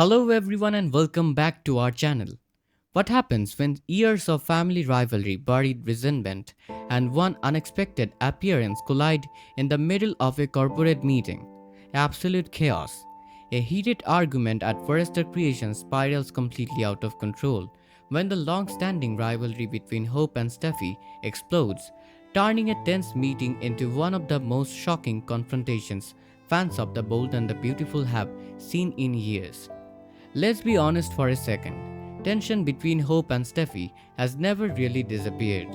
Hello, everyone, and welcome back to our channel. What happens when years of family rivalry, buried resentment, and one unexpected appearance collide in the middle of a corporate meeting? Absolute chaos. A heated argument at Forrester Creation spirals completely out of control when the long standing rivalry between Hope and Steffi explodes, turning a tense meeting into one of the most shocking confrontations fans of The Bold and the Beautiful have seen in years. Let's be honest for a second. Tension between Hope and Steffi has never really disappeared.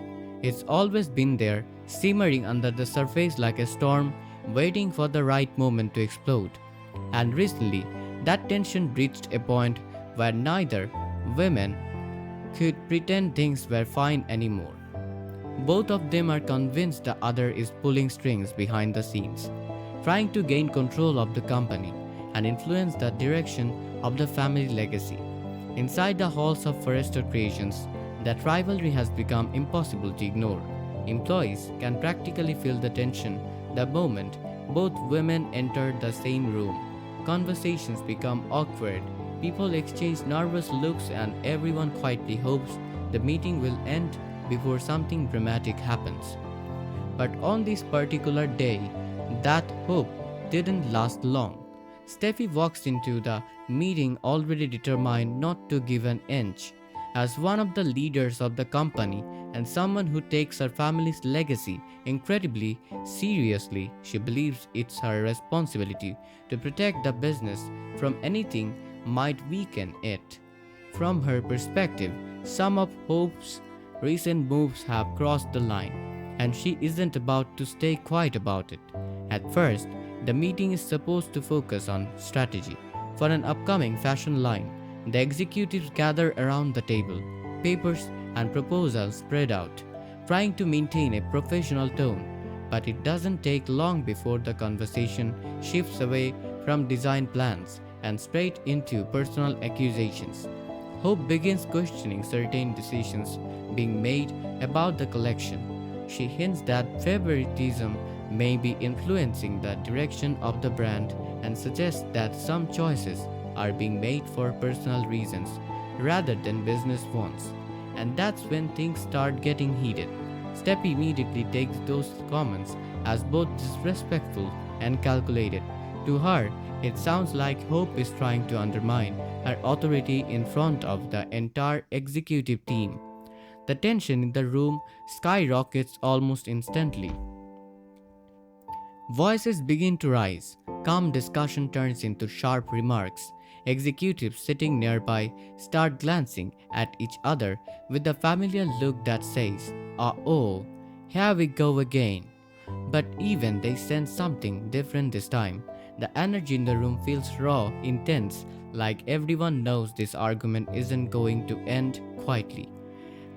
It's always been there, simmering under the surface like a storm, waiting for the right moment to explode. And recently, that tension reached a point where neither women could pretend things were fine anymore. Both of them are convinced the other is pulling strings behind the scenes, trying to gain control of the company and influence the direction of the family legacy. Inside the halls of Forrester Creations, that rivalry has become impossible to ignore. Employees can practically feel the tension the moment both women enter the same room. Conversations become awkward, people exchange nervous looks, and everyone quietly hopes the meeting will end before something dramatic happens. But on this particular day, that hope didn't last long. Steffi walks into the meeting already determined not to give an inch. As one of the leaders of the company and someone who takes her family's legacy incredibly seriously, she believes it's her responsibility to protect the business from anything might weaken it. From her perspective, some of Hope's recent moves have crossed the line, and she isn't about to stay quiet about it. At first, the meeting is supposed to focus on strategy for an upcoming fashion line. The executives gather around the table, papers and proposals spread out, trying to maintain a professional tone. But it doesn't take long before the conversation shifts away from design plans and straight into personal accusations. Hope begins questioning certain decisions being made about the collection. She hints that favoritism may be influencing the direction of the brand and suggests that some choices are being made for personal reasons rather than business ones. And that's when things start getting heated. Step immediately takes those comments as both disrespectful and calculated. To her, it sounds like Hope is trying to undermine her authority in front of the entire executive team. The tension in the room skyrockets almost instantly. Voices begin to rise. Calm discussion turns into sharp remarks. Executives sitting nearby start glancing at each other with a familiar look that says, oh, here we go again. But even they sense something different this time. The energy in the room feels raw, intense, like everyone knows this argument isn't going to end quietly.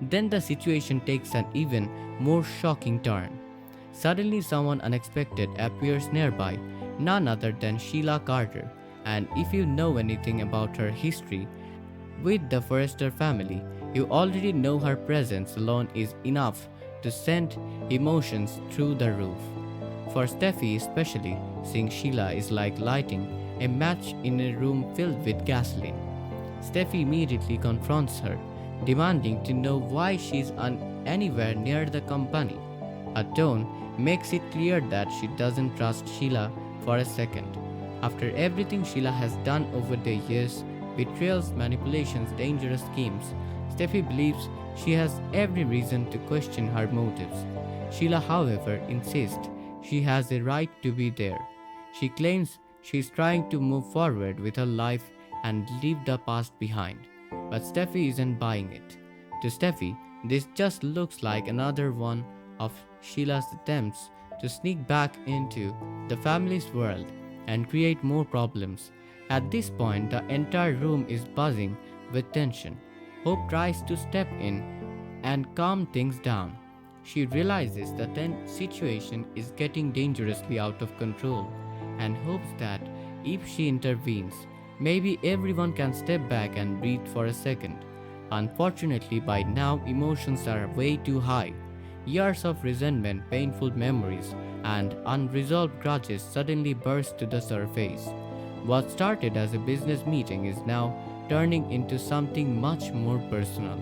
Then the situation takes an even more shocking turn. Suddenly, someone unexpected appears nearby, none other than Sheila Carter. And if you know anything about her history with the Forrester family, you already know her presence alone is enough to send emotions through the roof. For Steffi, especially, seeing Sheila is like lighting a match in a room filled with gasoline. Steffi immediately confronts her, demanding to know why she's anywhere near the company. Her tone makes it clear that she doesn't trust Sheila for a second. After everything Sheila has done over the years, betrayals, manipulations, dangerous schemes, Steffi believes she has every reason to question her motives. Sheila, however, insists she has a right to be there. She claims she is trying to move forward with her life and leave the past behind. But Steffi isn't buying it. To Steffi, this just looks like another one of Sheila's attempts to sneak back into the family's world and create more problems. At this point, the entire room is buzzing with tension. Hope tries to step in and calm things down. She realizes the situation is getting dangerously out of control and hopes that if she intervenes, maybe everyone can step back and breathe for a second. Unfortunately, by now, emotions are way too high. Years of resentment, painful memories, and unresolved grudges suddenly burst to the surface. What started as a business meeting is now turning into something much more personal.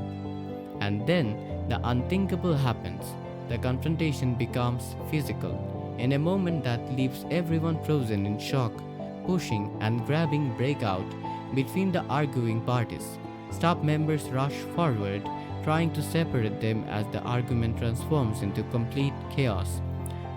And then the unthinkable happens. The confrontation becomes physical. In a moment that leaves everyone frozen in shock, pushing and grabbing break out between the arguing parties. Staff members rush forward, trying to separate them as the argument transforms into complete chaos.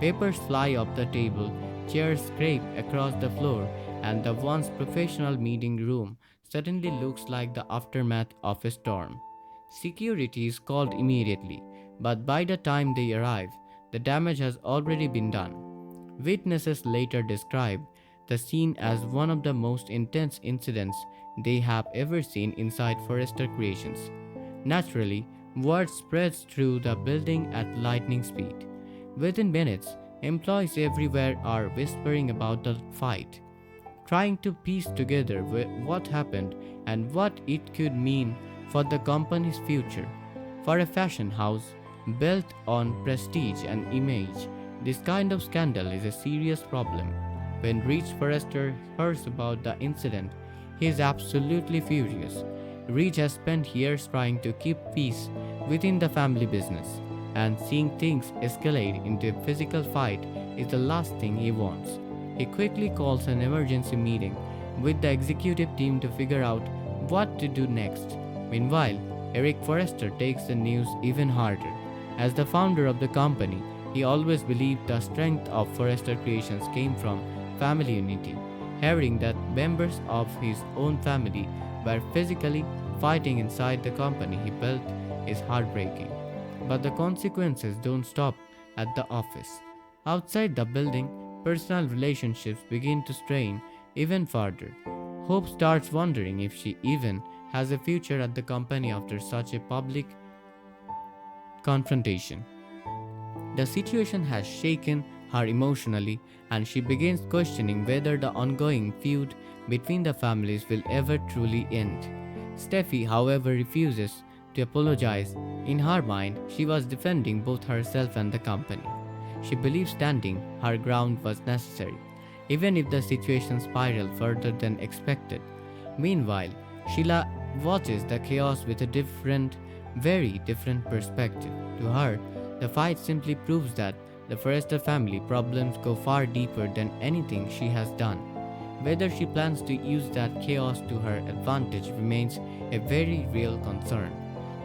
Papers fly off the table, chairs scrape across the floor, and the once professional meeting room suddenly looks like the aftermath of a storm. Security is called immediately, but by the time they arrive, the damage has already been done. Witnesses later describe the scene as one of the most intense incidents they have ever seen inside Forrester Creations. Naturally, word spreads through the building at lightning speed. Within minutes, employees everywhere are whispering about the fight, trying to piece together what happened and what it could mean for the company's future. For a fashion house built on prestige and image, this kind of scandal is a serious problem. When Rich Forrester hears about the incident, he is absolutely furious. Rich has spent years trying to keep peace within the family business, and seeing things escalate into a physical fight is the last thing he wants. He quickly calls an emergency meeting with the executive team to figure out what to do next. Meanwhile, Eric Forrester takes the news even harder. As the founder of the company, he always believed the strength of Forrester Creations came from family unity. Hearing that members of his own family were physically fighting inside the company he built is heartbreaking. But the consequences don't stop at the office. Outside the building, personal relationships begin to strain even further. Hope starts wondering if she even has a future at the company after such a public confrontation. The situation has shaken her emotionally, and she begins questioning whether the ongoing feud between the families will ever truly end. Steffi, however, refuses to apologize. In her mind, she was defending both herself and the company. She believes standing her ground was necessary, even if the situation spiraled further than expected. Meanwhile, Sheila watches the chaos with a very different perspective. To her, the fight simply proves that the Forrester family problems go far deeper than anything she has done. Whether she plans to use that chaos to her advantage remains a very real concern.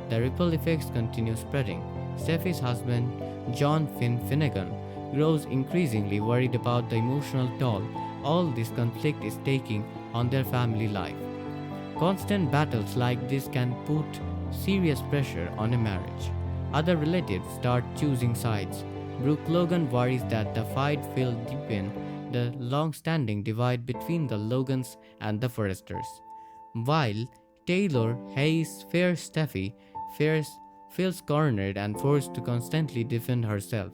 The ripple effects continue spreading. Steffi's husband, John Finnegan, grows increasingly worried about the emotional toll all this conflict is taking on their family life. Constant battles like this can put serious pressure on a marriage. Other relatives start choosing sides. Brooke Logan worries that the fight will deepen the long-standing divide between the Logans and the Forresters, while Taylor Hayes fears Steffi feels cornered and forced to constantly defend herself.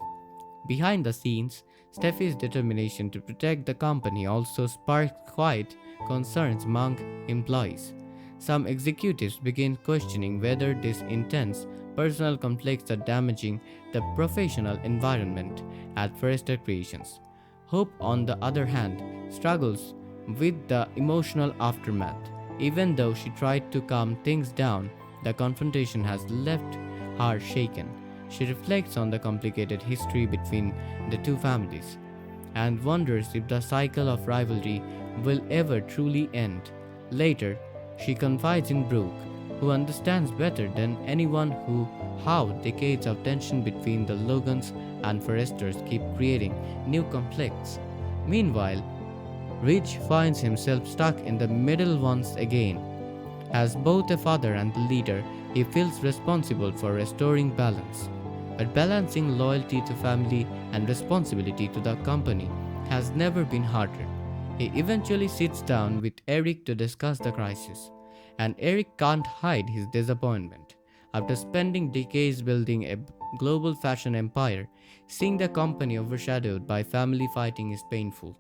Behind the scenes, Steffi's determination to protect the company also sparked quiet concerns among employees. Some executives begin questioning whether these intense personal conflicts are damaging the professional environment at Forrester Creations. Hope, on the other hand, struggles with the emotional aftermath. Even though she tried to calm things down, the confrontation has left her shaken. She reflects on the complicated history between the two families and wonders if the cycle of rivalry will ever truly end. Later, she confides in Brooke, who understands better than anyone how decades of tension between the Logans and Forresters keep creating new conflicts. Meanwhile, Ridge finds himself stuck in the middle once again. As both a father and a leader, he feels responsible for restoring balance. But balancing loyalty to family and responsibility to the company has never been harder. He eventually sits down with Eric to discuss the crisis, and Eric can't hide his disappointment. After spending decades building a global fashion empire, seeing the company overshadowed by family fighting is painful.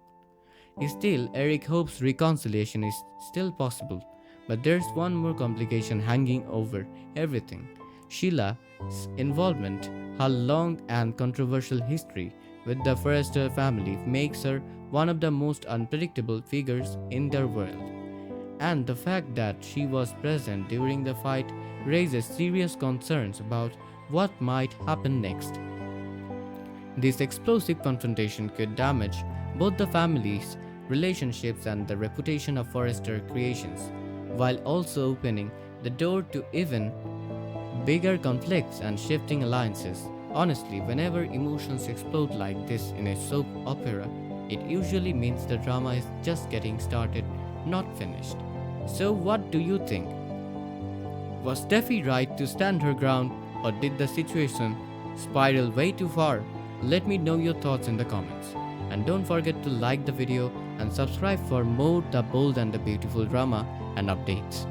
Still, Eric hopes reconciliation is still possible, but there's one more complication hanging over everything: Sheila's involvement. Her long and controversial history with the Forrester family makes her one of the most unpredictable figures in their world. And the fact that she was present during the fight raises serious concerns about what might happen next. This explosive confrontation could damage both the families' relationships and the reputation of Forrester Creations, while also opening the door to even bigger conflicts and shifting alliances. Honestly, whenever emotions explode like this in a soap opera, it usually means the drama is just getting started, not finished. So, what do you think? Was Steffi right to stand her ground, or did the situation spiral way too far? Let me know your thoughts in the comments. And don't forget to like the video and subscribe for more The Bold and the Beautiful drama and updates.